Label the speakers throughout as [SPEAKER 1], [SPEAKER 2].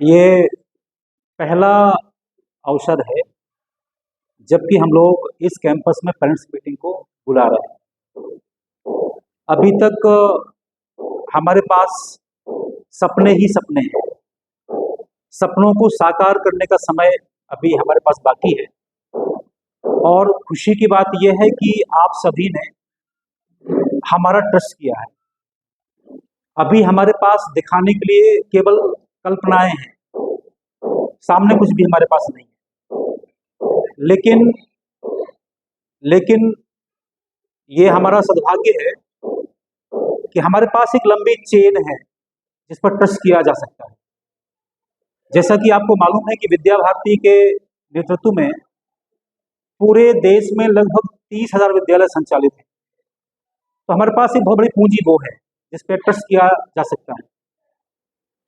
[SPEAKER 1] ये पहला अवसर है जबकि हम लोग इस कैंपस में पेरेंट्स मीटिंग को बुला रहे हैं। अभी तक हमारे पास सपने ही सपने हैं। सपनों को साकार करने का समय अभी हमारे पास बाकी है और खुशी की बात यह है कि आप सभी ने हमारा ट्रस्ट किया है। अभी हमारे पास दिखाने के लिए केवल कल्पनाएं हैं, सामने कुछ भी हमारे पास नहीं है। लेकिन ये हमारा सद्भाग्य है कि हमारे पास एक लंबी चेन है जिस पर ट्रस्ट किया जा सकता है। जैसा कि आपको मालूम है कि विद्या भारती के नेतृत्व में पूरे देश में लगभग 30,000 विद्यालय संचालित हैं। तो हमारे पास एक बहुत बड़ी पूंजी वो है जिस पर ट्रस्ट किया जा सकता है।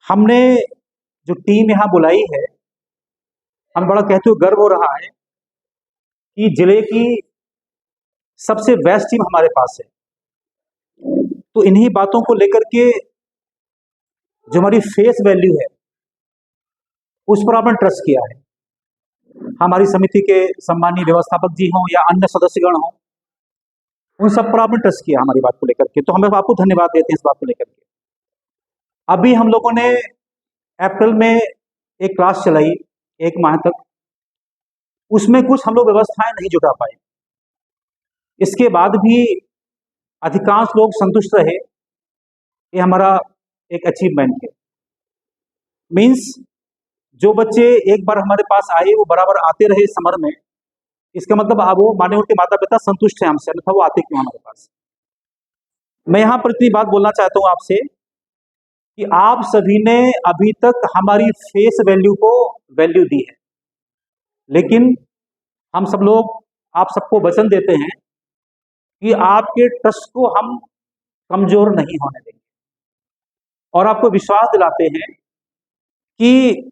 [SPEAKER 1] हमने जो टीम यहाँ बुलाई है, हम बड़ा कहते हुए गर्व हो रहा है कि जिले की सबसे बेस्ट टीम हमारे पास है। तो इन्हीं बातों को लेकर के जो हमारी फेस वैल्यू है उस पर आपने ट्रस्ट किया है। हमारी समिति के सम्मानीय व्यवस्थापक जी हों या अन्य सदस्यगण हों, उन सब पर आपने ट्रस्ट किया हमारी बात को लेकर के, तो हम आपको धन्यवाद देते हैं इस बात को लेकर के। अभी हम लोगों ने अप्रैल में एक क्लास चलाई 1 माह तक, उसमें कुछ हम लोग व्यवस्थाएं नहीं जुटा पाए। इसके बाद भी अधिकांश लोग संतुष्ट रहे। ये हमारा एक अचीवमेंट है। मीन्स जो बच्चे एक बार हमारे पास आए वो बराबर आते रहे समर में, इसका मतलब अब वो माने उनके माता पिता संतुष्ट हैं हमसे, अन्यथा वो आते क्यों हमारे पास। मैं यहाँ पर इतनी बात बोलना चाहता हूँ आपसे कि आप सभी ने अभी तक हमारी फेस वैल्यू को वैल्यू दी है, लेकिन हम सब लोग आप सबको वचन देते हैं कि आपके ट्रस्ट को हम कमजोर नहीं होने देंगे और आपको विश्वास दिलाते हैं कि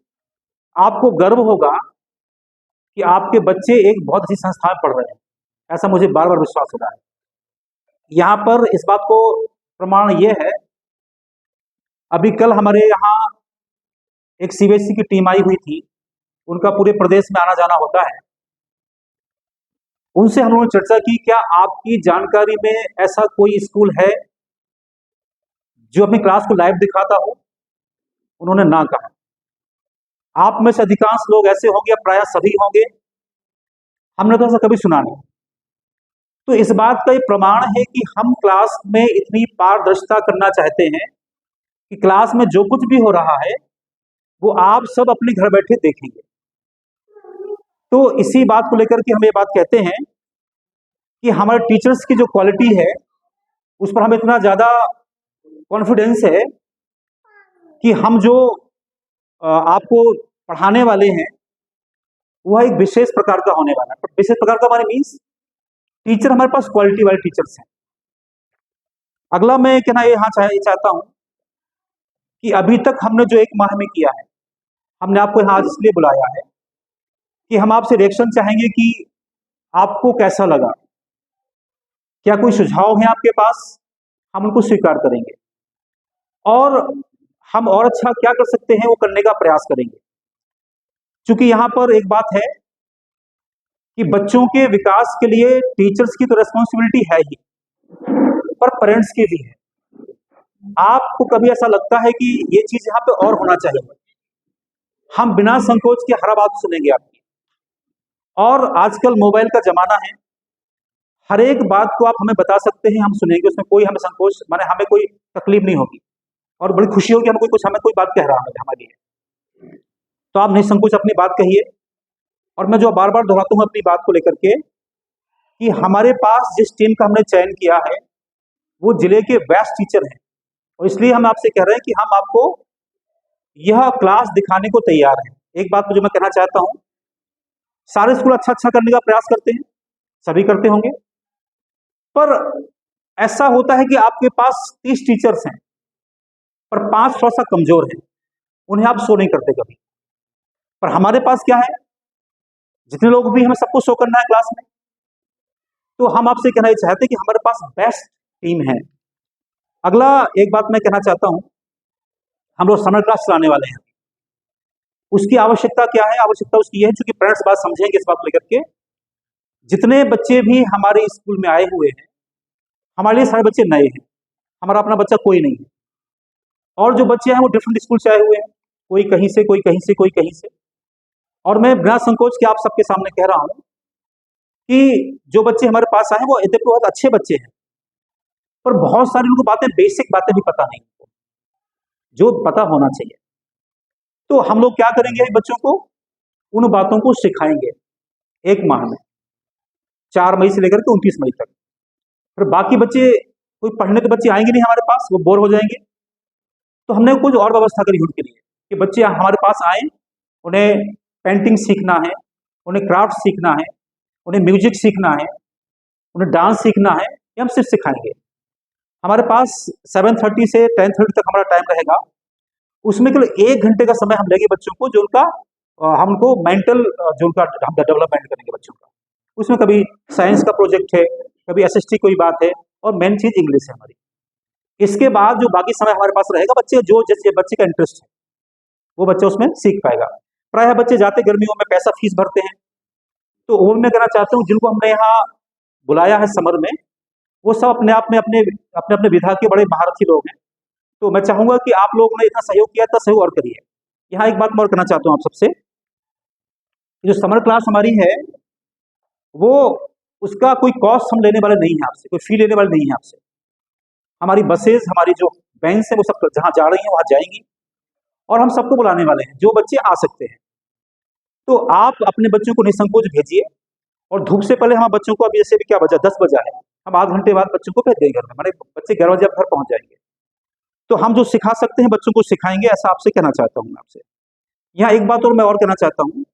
[SPEAKER 1] आपको गर्व होगा कि आपके बच्चे एक बहुत अच्छी संस्था में पढ़ रहे हैं। ऐसा मुझे बार बार विश्वास हो रहा है। यहाँ पर इस बात को प्रमाण ये है, अभी कल हमारे यहाँ एक सीबीएसई की टीम आई हुई थी। उनका पूरे प्रदेश में आना जाना होता है। उनसे हम लोगों ने चर्चा की, क्या आपकी जानकारी में ऐसा कोई स्कूल है जो अपनी क्लास को लाइव दिखाता हो? उन्होंने ना कहा। आप में से अधिकांश लोग ऐसे होंगे या प्राय सभी होंगे, हमने तो ऐसा कभी सुना नहीं। तो इस बात का ये प्रमाण है कि हम क्लास में इतनी पारदर्शिता करना चाहते हैं कि क्लास में जो कुछ भी हो रहा है वो आप सब अपने घर बैठे देखेंगे। तो इसी बात को लेकर के हम ये बात कहते हैं कि हमारे टीचर्स की जो क्वालिटी है उस पर हमें इतना ज़्यादा कॉन्फिडेंस है कि हम जो आपको पढ़ाने वाले हैं वह एक विशेष प्रकार का होने वाला है। विशेष प्रकार का हमारे मीन्स टीचर हमारे पास क्वालिटी वाले टीचर्स हैं। अगला मैं कहना ये यहाँ चाहता हूँ कि अभी तक हमने जो 1 माह में किया है, हमने आपको यहाँ आज इसलिए बुलाया है कि हम आपसे रिएक्शन चाहेंगे कि आपको कैसा लगा। क्या कोई सुझाव है आपके पास? हम उनको स्वीकार करेंगे और हम और अच्छा क्या कर सकते हैं वो करने का प्रयास करेंगे। क्योंकि यहाँ पर एक बात है कि बच्चों के विकास के लिए टीचर्स की तो रिस्पॉन्सिबिलिटी है ही, पर पेरेंट्स की भी है। आपको कभी ऐसा लगता है कि ये चीज यहाँ पे और होना चाहिए, हम बिना संकोच के हर बात सुनेंगे आपकी। और आजकल मोबाइल का जमाना है, हर एक बात को आप हमें बता सकते हैं, हम सुनेंगे, उसमें कोई हमें संकोच माने हमें कोई तकलीफ नहीं होगी और बड़ी खुशी होगी हमें हमें कोई बात कह रहा है हमारी है। तो आप निसंकोच अपनी बात कहिए। और मैं जो बार बार दोहराता हूँ अपनी बात को लेकर के कि हमारे पास जिस टीम का हमने चयन किया है वो जिले के बेस्ट टीचर हैं और इसलिए हम आपसे कह रहे हैं कि हम आपको यह क्लास दिखाने को तैयार हैं। एक बात जो मैं कहना चाहता हूँ, सारे स्कूल अच्छा करने का प्रयास करते हैं, सभी करते होंगे, पर ऐसा होता है कि आपके पास 30 टीचर्स हैं पर 5 थोड़ा सा कमजोर हैं, उन्हें आप शो नहीं करते कभी। पर हमारे पास क्या है, जितने लोग भी हमें सबको शो करना है क्लास में, तो हम आपसे कहना ये चाहते हैं कि हमारे पास बेस्ट टीम है। अगला एक बात मैं कहना चाहता हूं, हम लोग समर क्लास चलाने वाले हैं। उसकी आवश्यकता क्या है? आवश्यकता उसकी ये है, चूंकि पेरेंट्स बात समझेंगे इस बात को लेकर के, जितने बच्चे भी हमारे स्कूल में आए हुए हैं, हमारे लिए सारे बच्चे नए हैं, हमारा अपना बच्चा कोई नहीं है। और जो बच्चे हैं वो डिफरेंट स्कूल से आए हुए हैं, कोई कहीं से, कोई कहीं से, कोई कहीं से। और मैं बिना संकोच के आप सबके सामने कह रहा हूं कि जो बच्चे हमारे पास आए हैं वो यद्यपि बहुत अच्छे बच्चे हैं, पर बहुत सारी उनको बातें, बेसिक बातें भी पता नहीं, जो पता होना चाहिए। तो हम लोग क्या करेंगे, बच्चों को उन बातों को सिखाएंगे 1 माह में, 4 मई से लेकर के 29 मई तक। फिर बाकी बच्चे, कोई पढ़ने के बच्चे आएंगे नहीं हमारे पास, वो बोर हो जाएंगे। तो हमने कुछ और व्यवस्था करी उनके लिए कि बच्चे हमारे पास आए, उन्हें पेंटिंग सीखना है, उन्हें क्राफ्ट सीखना है, उन्हें म्यूजिक सीखना है, उन्हें डांस सीखना है, ये हम सिर्फ सिखाएंगे। हमारे पास 7:30 से 10:30 तक हमारा टाइम रहेगा। उसमें केवल 1 घंटे का समय हम लेंगे बच्चों को, जो उनका हमको मेंटल जो उनका हम डेवलपमेंट करेंगे बच्चों का। उसमें कभी साइंस का प्रोजेक्ट है, कभी एसएसटी कोई बात है, और मेन चीज इंग्लिश है हमारी। इसके बाद जो बाकी समय हमारे पास रहेगा, बच्चे जो जैसे बच्चे का इंटरेस्ट है वो बच्चा उसमें सीख पाएगा। प्रायः बच्चे जाते गर्मियों में पैसा फीस भरते हैं, तो वो मैं कहना चाहता हूँ जिनको हमने यहाँ बुलाया है समर में, वो सब अपने आप में अपने अपने अपने विधा के बड़े महारथी लोग हैं। तो मैं चाहूंगा कि आप लोगों ने इतना सहयोग किया, इतना सहयोग और करिए। यहाँ एक बात मैं और कहना चाहता हूँ आप सबसे, जो समर क्लास हमारी है वो, उसका कोई कॉस्ट हम लेने वाले नहीं है आपसे, कोई फी लेने वाले नहीं है आपसे। हमारी बसेस, हमारी जो वैन्स है वो सब जहाँ जा रही हैं वहाँ जाएंगी, और हम सबको बुलाने वाले हैं जो बच्चे आ सकते हैं। तो आप अपने बच्चों को निसंकोच भेजिए, और धूप से पहले हम बच्चों को, अभी जैसे भी क्या बजा, 10 बजा है, हम आध घंटे बाद बच्चों को भेज देंगे घर में, हमारे बच्चे 11 बजे घर पहुंच जाएंगे। तो हम जो सिखा सकते हैं बच्चों को सिखाएंगे, ऐसा आपसे कहना चाहता हूँ मैं आपसे। यहाँ एक बात और मैं और कहना चाहता हूँ,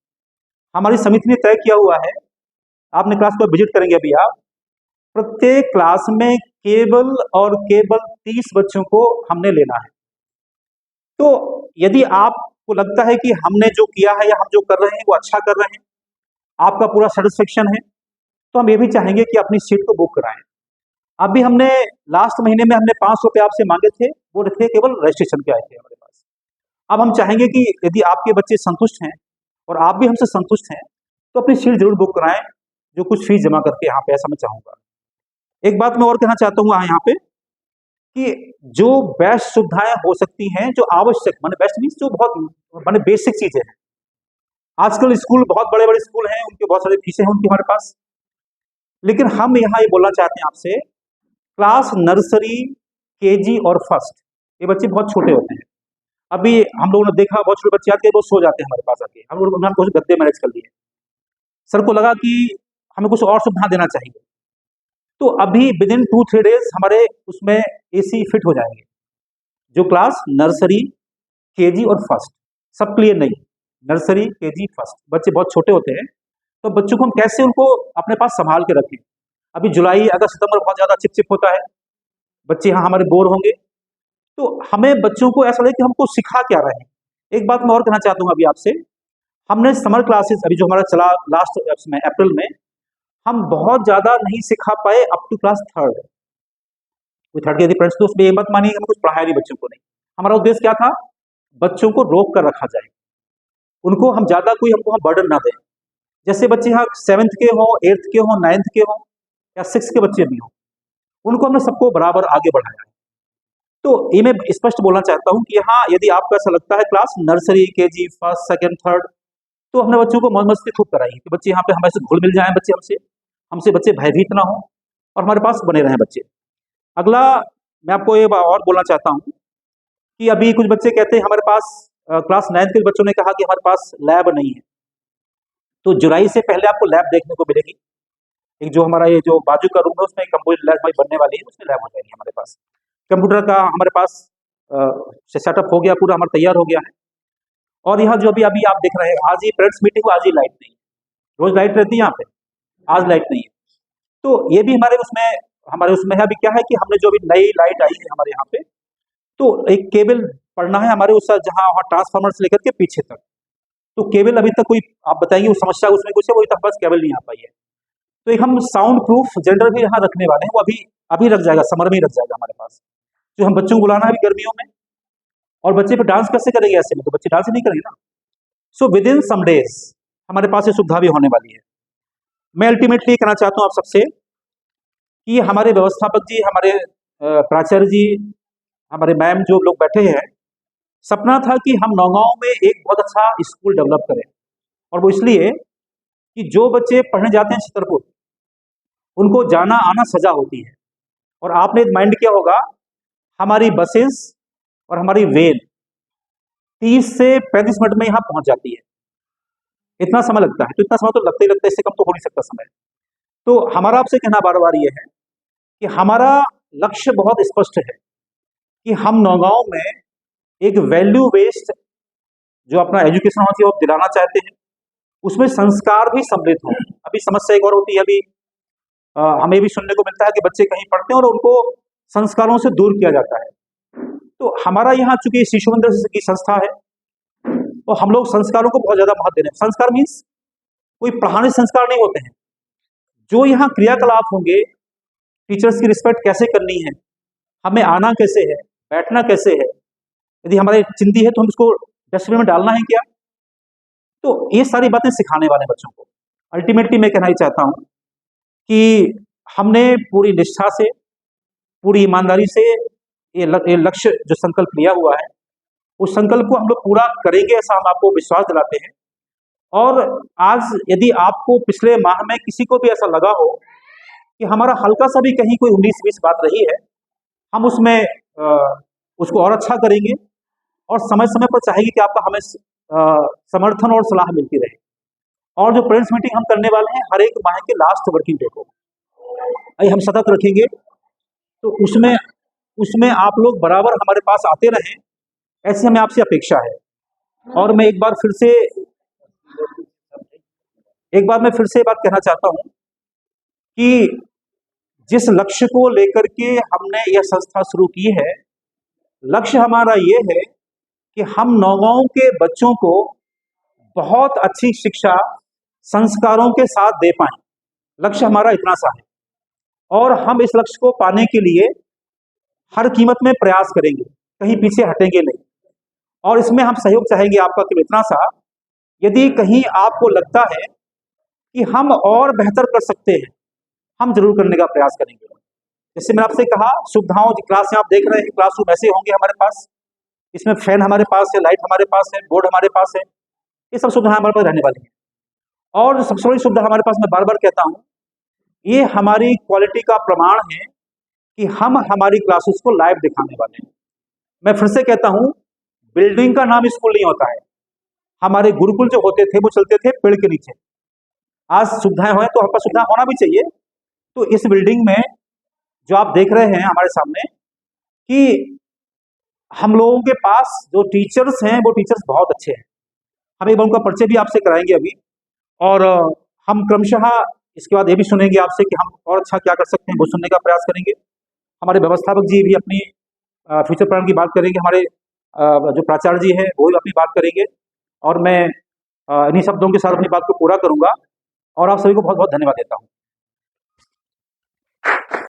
[SPEAKER 1] हमारी समिति ने तय किया हुआ है, आपने क्लास को विजिट करेंगे अभी आप, प्रत्येक क्लास में केवल और केवल 30 बच्चों को हमने लेना है। तो यदि आपको लगता है कि हमने जो किया है या हम जो कर रहे हैं वो अच्छा कर रहे हैं, आपका पूरा सेटिस्फेक्शन है, तो हम ये भी चाहेंगे कि अपनी सीट को बुक कराएं। अभी हमने लास्ट महीने में हमने 500 रुपये आपसे मांगे थे, वो थे केवल रजिस्ट्रेशन के आए थे हमारे पास। अब हम चाहेंगे कि यदि आपके बच्चे संतुष्ट हैं और आप भी हमसे संतुष्ट हैं, तो अपनी सीट जरूर बुक कराएं, जो कुछ फीस जमा करके यहाँ पे, ऐसा मैं चाहूंगा। एक बात मैं और कहना चाहता हूँ यहाँ पे, कि जो बेस्ट सुविधाएं हो सकती हैं, जो आवश्यक, माने बेस्ट मीन्स जो बहुत माने बेसिक चीजें हैं। आजकल स्कूल, बहुत बड़े बड़े स्कूल हैं, उनके बहुत सारी फीसें हैं उनकी हमारे पास, लेकिन हम यहाँ ये बोलना चाहते हैं आपसे, क्लास नर्सरी, केजी और फर्स्ट, ये बच्चे बहुत छोटे होते हैं। अभी हम लोगों ने देखा बहुत छोटे बच्चे आते हैं, वो सो जाते हैं हमारे पास आके, हम लोग उन्होंने कुछ गद्दे मैनेज कर लिए। सर को लगा कि हमें कुछ और सुविधा देना चाहिए, तो अभी विद इन 2-3 डेज हमारे उसमें एसी फिट हो जाएंगे, जो क्लास नर्सरी, केजी और फर्स्ट सबके लिए नहीं। नर्सरी, केजी, फर्स्ट, बच्चे बहुत छोटे होते हैं, तो बच्चों को हम कैसे उनको अपने पास संभाल के रखें। अभी जुलाई, अगस्त, सितंबर बहुत ज्यादा चिपचिप होता है, बच्चे यहाँ हमारे बोर होंगे, तो हमें बच्चों को ऐसा लगे कि हमको सिखा क्या रहे हैं। एक बात मैं और कहना चाहता हूँ अभी आपसे, हमने समर क्लासेस अभी जो हमारा चला लास्ट में अप्रैल में, हम बहुत ज्यादा नहीं सिखा पाए अप टू क्लास थर्ड। कोई थर्ड के यदि फ्रेंड्स, तो उसमें ये मत मानिए हमें कुछ पढ़ाया नहीं बच्चों को, नहीं। हमारा उद्देश्य क्या था, बच्चों को रोक कर रखा जाए, उनको हम ज्यादा कोई हमको हम बर्डन ना दें। जैसे बच्चे यहाँ 7th के हों, 8th के हों, 9th के हों, या 6th के बच्चे भी हों, उनको हमने सबको बराबर आगे बढ़ाया है। तो ये मैं स्पष्ट बोलना चाहता हूँ कि यहाँ यदि आपको ऐसा लगता है class nursery, KG, first, second, third, तो हमने बच्चों को मौज मस्ती खूब कराई कि बच्चे यहाँ पे हमारे से घुल मिल जाएं, बच्चे हमसे हमसे बच्चे भयभीत ना हो और हमारे पास बने रहें बच्चे। अगला मैं आपको ये और बोलना चाहता हूँ कि अभी कुछ बच्चे कहते हैं हमारे पास, क्लास 9th के बच्चों ने कहा कि हमारे पास लैब नहीं है। तो जुलाई से पहले आपको लैब देखने को मिलेगी। एक जो हमारा ये जो बाजू का रूम है उसमें कंप्यूटर लैब बनने वाली है, उसमें लैब हो जाएगी हमारे पास। कंप्यूटर का हमारे पास सेटअप हो गया, पूरा हमारा तैयार हो गया है। और यहाँ जो अभी अभी आप देख रहे हैं, आज ही पेरेंट्स मीटिंग को, आज ही लाइट नहीं है, रोज लाइट रहती है यहाँ पे, आज लाइट नहीं है। तो ये भी हमारे उसमें है। अभी क्या है कि हमने जो अभी नई लाइट आई है हमारे यहाँ पे, तो एक केबल पड़ना है हमारे उस जहाँ वहाँ ट्रांसफार्मर से लेकर के पीछे तक, तो केबल अभी तक कोई, आप बताएंगे वो समस्या उसमें कुछ है, वही तक बस केबल नहीं आ पाई है। तो एक हम साउंड प्रूफ जनरेटर भी यहाँ रखने वाले हैं, वो अभी अभी रख जाएगा, समर में ही रख जाएगा हमारे पास। जो हम बच्चों को बुलाना है अभी गर्मियों में, और बच्चे पे डांस कैसे करेंगे, ऐसे में तो बच्चे डांस ही नहीं करेंगे ना। So with in some days हमारे पास ये सुविधा भी होने वाली है। मैं अल्टीमेटली कहना चाहता हूँ आप सबसे कि हमारे व्यवस्थापक जी, हमारे प्राचार्य जी, हमारे मैम जो लोग बैठे हैं, सपना था कि हम नौगांव में एक बहुत अच्छा स्कूल डेवलप करें। और वो इसलिए कि जो बच्चे पढ़ने जाते हैं छतरपुर, उनको जाना आना सजा होती है। और आपने माइंड किया होगा, हमारी बसेस और हमारी वेन 30 से 35 मिनट में यहाँ पहुंच जाती है। इतना समय लगता है, तो इतना समय तो लगता ही लगता है, इससे कम तो हो नहीं सकता समय। तो हमारा आपसे कहना बार बार ये है कि हमारा लक्ष्य बहुत स्पष्ट है कि हम नौगांव में एक वैल्यू बेस्ड जो अपना एजुकेशन होती है वो दिलाना चाहते हैं, उसमें संस्कार भी सम्मिलित हों। अभी समस्या एक और होती है, अभी हमें भी सुनने को मिलता है कि बच्चे कहीं पढ़ते हैं और उनको संस्कारों से दूर किया जाता है। तो हमारा यहाँ चूंकि शिशु मंदिर की संस्था है, तो हम लोग संस्कारों को बहुत ज्यादा महत्व दे रहे हैं। संस्कार मीन्स कोई पढ़ाने संस्कार नहीं होते हैं, जो यहाँ क्रियाकलाप होंगे, टीचर्स की रिस्पेक्ट कैसे करनी है, हमें आना कैसे है, बैठना कैसे है, यदि हमारे चिंती है तो हम उसको डस्टबिन में डालना है क्या, तो ये सारी बातें सिखाने वाले बच्चों को। अल्टीमेटली मैं कहना ही चाहता हूँ कि हमने पूरी निष्ठा से, पूरी ईमानदारी से ये लक्ष्य जो संकल्प लिया हुआ है, उस संकल्प को हम लोग पूरा करेंगे, ऐसा हम आपको विश्वास दिलाते हैं। और आज यदि आपको पिछले माह में किसी को भी ऐसा लगा हो कि हमारा हल्का सा भी कहीं कोई 19-20 बात रही है, हम उसमें उसको और अच्छा करेंगे और समय समय पर चाहेंगे कि आपका हमें समर्थन और सलाह मिलती रहे। और जो पेरेंट्स मीटिंग हम करने वाले हैं हर एक माह के लास्ट वर्किंग डे को हम सतत रखेंगे, तो उसमें आप लोग बराबर हमारे पास आते रहें, ऐसी हमें आपसे अपेक्षा है। और मैं एक बार फिर से बात कहना चाहता हूं कि जिस लक्ष्य को लेकर के हमने यह संस्था शुरू की है, लक्ष्य हमारा ये है कि हम नौगांव के बच्चों को बहुत अच्छी शिक्षा संस्कारों के साथ दे पाएं। लक्ष्य हमारा इतना सा है और हम इस लक्ष्य को पाने के लिए हर कीमत में प्रयास करेंगे, कहीं पीछे हटेंगे नहीं। और इसमें हम सहयोग चाहेंगे आपका केवल इतना सा, यदि कहीं आपको लगता है कि हम और बेहतर कर सकते हैं, हम जरूर करने का प्रयास करेंगे। जैसे मैंने आपसे कहा, सुविधाओं की क्लास आप देख रहे हैं, क्लासरूम ऐसे होंगे हमारे पास, इसमें फैन हमारे पास है, लाइट हमारे पास है, बोर्ड हमारे पास है, ये सब सुविधाएं हमारे पास रहने वाली है। और जो सबसे बड़ी सुविधा हमारे पास, मैं बार बार कहता हूँ, ये हमारी क्वालिटी का प्रमाण है कि हम हमारी क्लासेस को लाइव दिखाने वाले हैं। मैं फिर से कहता हूँ, बिल्डिंग का नाम स्कूल नहीं होता है। हमारे गुरुकुल जो होते थे वो चलते थे पेड़ के नीचे। आज सुविधाएं हो तो हमारे पास सुविधा होना भी चाहिए। तो इस बिल्डिंग में जो आप देख रहे हैं हमारे सामने कि हम लोगों के पास जो टीचर्स हैं वो टीचर्स बहुत अच्छे हैं। हम एक बार उनका परिचय भी आपसे कराएंगे अभी, और हम क्रमशः इसके बाद ये भी सुनेंगे आपसे कि हम और अच्छा क्या कर सकते हैं, वो सुनने का प्रयास करेंगे। हमारे व्यवस्थापक जी भी अपनी फ्यूचर प्लान की बात करेंगे, हमारे जो प्राचार्य जी हैं वो भी अपनी बात करेंगे, और मैं इन्हीं शब्दों के साथ अपनी बात को पूरा करूंगा और आप सभी को बहुत बहुत धन्यवाद देता हूं।